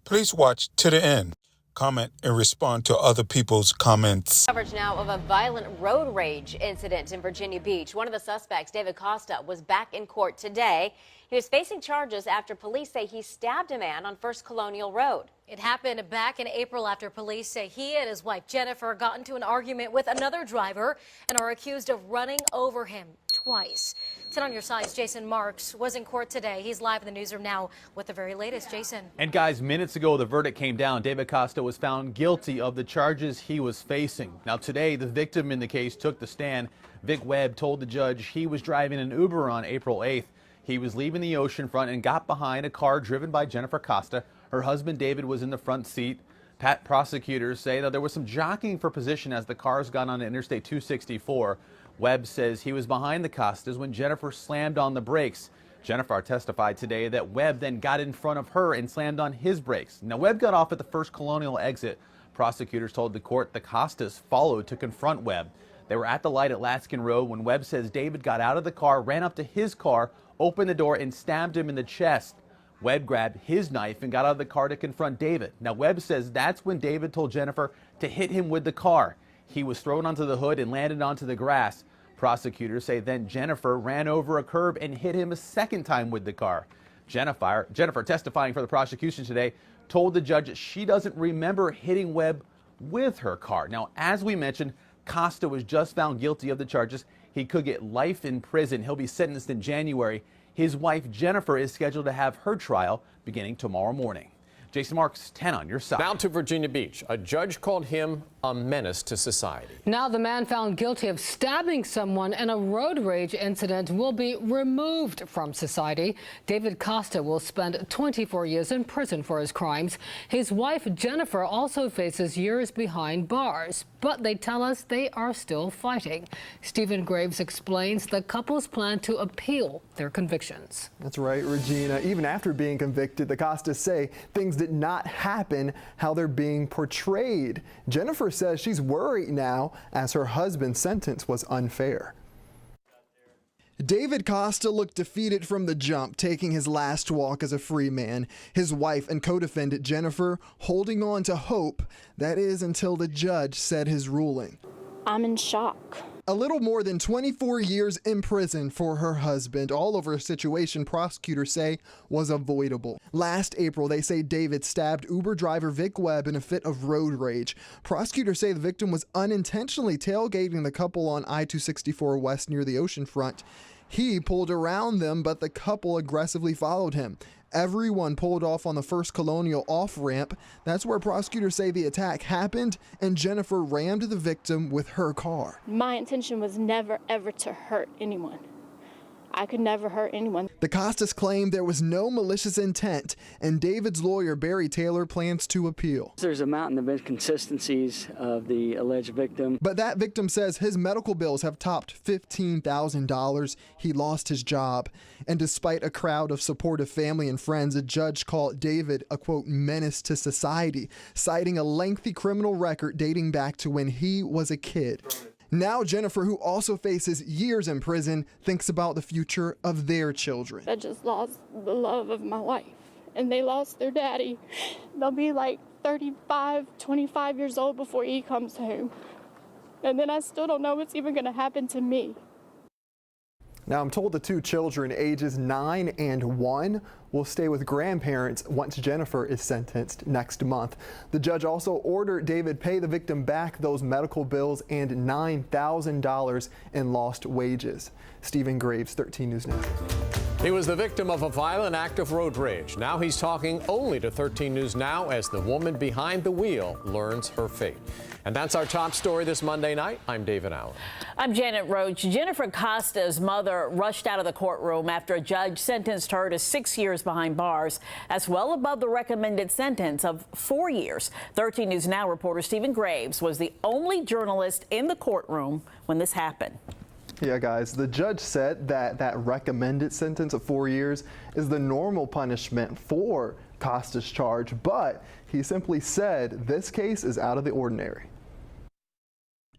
Please watch to the end. Comment and respond to other people's comments. Coverage now of a violent road rage incident in Virginia Beach. One of the suspects, David Costa, was back in court today. He was facing charges after police say he stabbed a man on First Colonial Road. It happened back in April after police say he and his wife Jennifer got into an argument with another driver and are accused of running over him twice. 10 on your side's Jason Marks was in court today. He's live in the newsroom now with the very latest. Jason. And guys, minutes ago, the verdict came down. David Costa was found guilty of the charges he was facing. Now today, the victim in the case took the stand. Vic Webb told the judge he was driving an Uber on April 8th. He was leaving the oceanfront and got behind a car driven by Jennifer Costa. Her husband David was in the front seat. Prosecutors say that there was some jockeying for position as the cars got on Interstate 264. Webb says he was behind the Costas when Jennifer slammed on the brakes. Jennifer testified today that Webb then got in front of her and slammed on his brakes. Now, Webb got off at the First Colonial exit. Prosecutors told the court the Costas followed to confront Webb. They were at the light at Laskin Road when Webb says David got out of the car, ran up to his car, opened the door, and stabbed him in the chest. Webb grabbed his knife and got out of the car to confront David. Now, Webb says that's when David told Jennifer to hit him with the car. He was thrown onto the hood and landed onto the grass. Prosecutors say then Jennifer ran over a curb and hit him a second time with the car. Jennifer, testifying for the prosecution today, told the judge that she doesn't remember hitting Webb with her car. Now, as we mentioned, Costa was just found guilty of the charges. He could get life in prison. He'll be sentenced in January. His wife, Jennifer, is scheduled to have her trial beginning tomorrow morning. Jason Marks, 10 on your side. Now to Virginia Beach. A judge called him a menace to society. Now the man found guilty of stabbing someone in a road rage incident will be removed from society. David Costa will spend 24 years in prison for his crimes. His wife, Jennifer, also faces years behind bars, but they tell us they are still fighting. Stephen Graves explains the couple's plan to appeal their convictions. That's right, Regina. Even after being convicted, the Costas say things did not happen how they're being portrayed. Jennifer says she's worried now as her husband's sentence was unfair. David Costa looked defeated from the jump, taking his last walk as a free man. His wife and co-defendant Jennifer holding on to hope, that is until the judge said his ruling. I'm in shock. A little more than 24 years in prison for her husband, all over a situation prosecutors say was avoidable. Last April, they say David stabbed Uber driver Vic Webb in a fit of road rage. Prosecutors say the victim was unintentionally tailgating the couple on I-264 West near the oceanfront. He pulled around them, but the couple aggressively followed him. Everyone pulled off on the First Colonial off-ramp. That's where prosecutors say the attack happened, and Jennifer rammed the victim with her car. My intention was never, ever to hurt anyone. I could never hurt anyone. The Costas claimed there was no malicious intent, and David's lawyer, Barry Taylor, plans to appeal. There's a mountain of inconsistencies of the alleged victim. But that victim says his medical bills have topped $15,000. He lost his job. And despite a crowd of supportive family and friends, a judge called David a, quote, menace to society, citing a lengthy criminal record dating back to when he was a kid. Now Jennifer, who also faces years in prison, thinks about the future of their children. I just lost the love of my life, and they lost their daddy. They'll be like 35, 25 years old before he comes home. And then I still don't know what's even going to happen to me. Now, I'm told the two children, ages 9 and 1, will stay with grandparents once Jennifer is sentenced next month. The judge also ordered David pay the victim back those medical bills and $9,000 in lost wages. Stephen Graves, 13 News Now. He was the victim of a violent act of road rage. Now he's talking only to 13 News Now as the woman behind the wheel learns her fate. And that's our top story this Monday night. I'm David Allen. I'm Janet Roach. Jennifer Costa's mother rushed out of the courtroom after a judge sentenced her to 6 years behind bars. That's well above the recommended sentence of 4 years. 13 News Now reporter Stephen Graves was the only journalist in the courtroom when this happened. Yeah, guys, the judge said that recommended sentence of 4 years is the normal punishment for Costa's charge, but he simply said this case is out of the ordinary.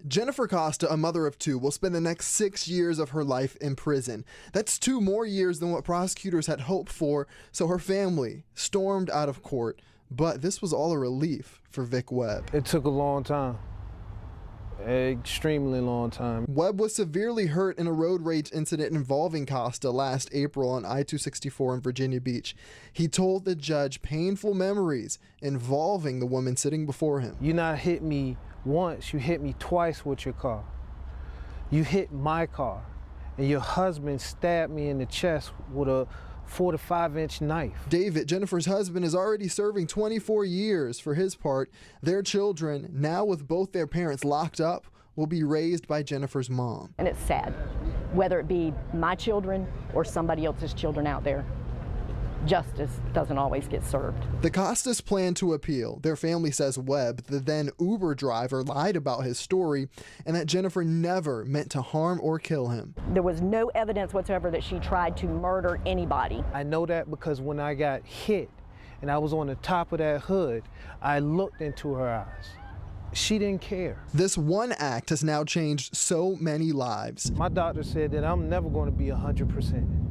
Jennifer Costa, a mother of two, will spend the next 6 years of her life in prison. That's 2 more years than what prosecutors had hoped for, so her family stormed out of court. But this was all a relief for Vic Webb. It took a long time. Extremely long time. Webb was severely hurt in a road rage incident involving Costa last April on I-264 in Virginia Beach. He told the judge painful memories involving the woman sitting before him. You not hit me once, you hit me twice with your car. You hit my car, and your husband stabbed me in the chest with a 4 to 5 inch knife. David, Jennifer's husband, is already serving 24 years for his part. Their children, now with both their parents locked up, will be raised by Jennifer's mom. And it's sad, whether it be my children or somebody else's children out there. Justice doesn't always get served. The Costas plan to appeal. Their family says Webb, the then Uber driver, lied about his story and that Jennifer never meant to harm or kill him. There was no evidence whatsoever that she tried to murder anybody. I know that because when I got hit and I was on the top of that hood, I looked into her eyes. She didn't care. This one act has now changed so many lives. My doctor said that I'm never going to be 100%.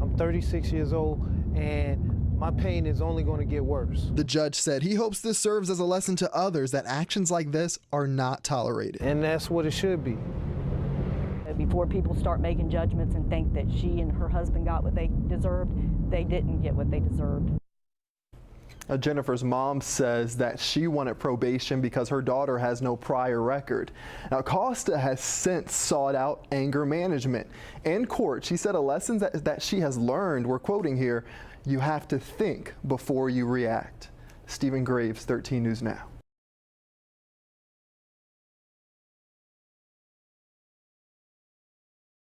I'm 36 years old and my pain is only going to get worse. The judge said he hopes this serves as a lesson to others that actions like this are not tolerated. And that's what it should be. Before people start making judgments and think that she and her husband got what they deserved, they didn't get what they deserved. Jennifer's mom says that she wanted probation because her daughter has no prior record. Now, Costa has since sought out anger management. In court, she said a lesson that she has learned, we're quoting here, you have to think before you react. Stephen Graves, 13 News Now.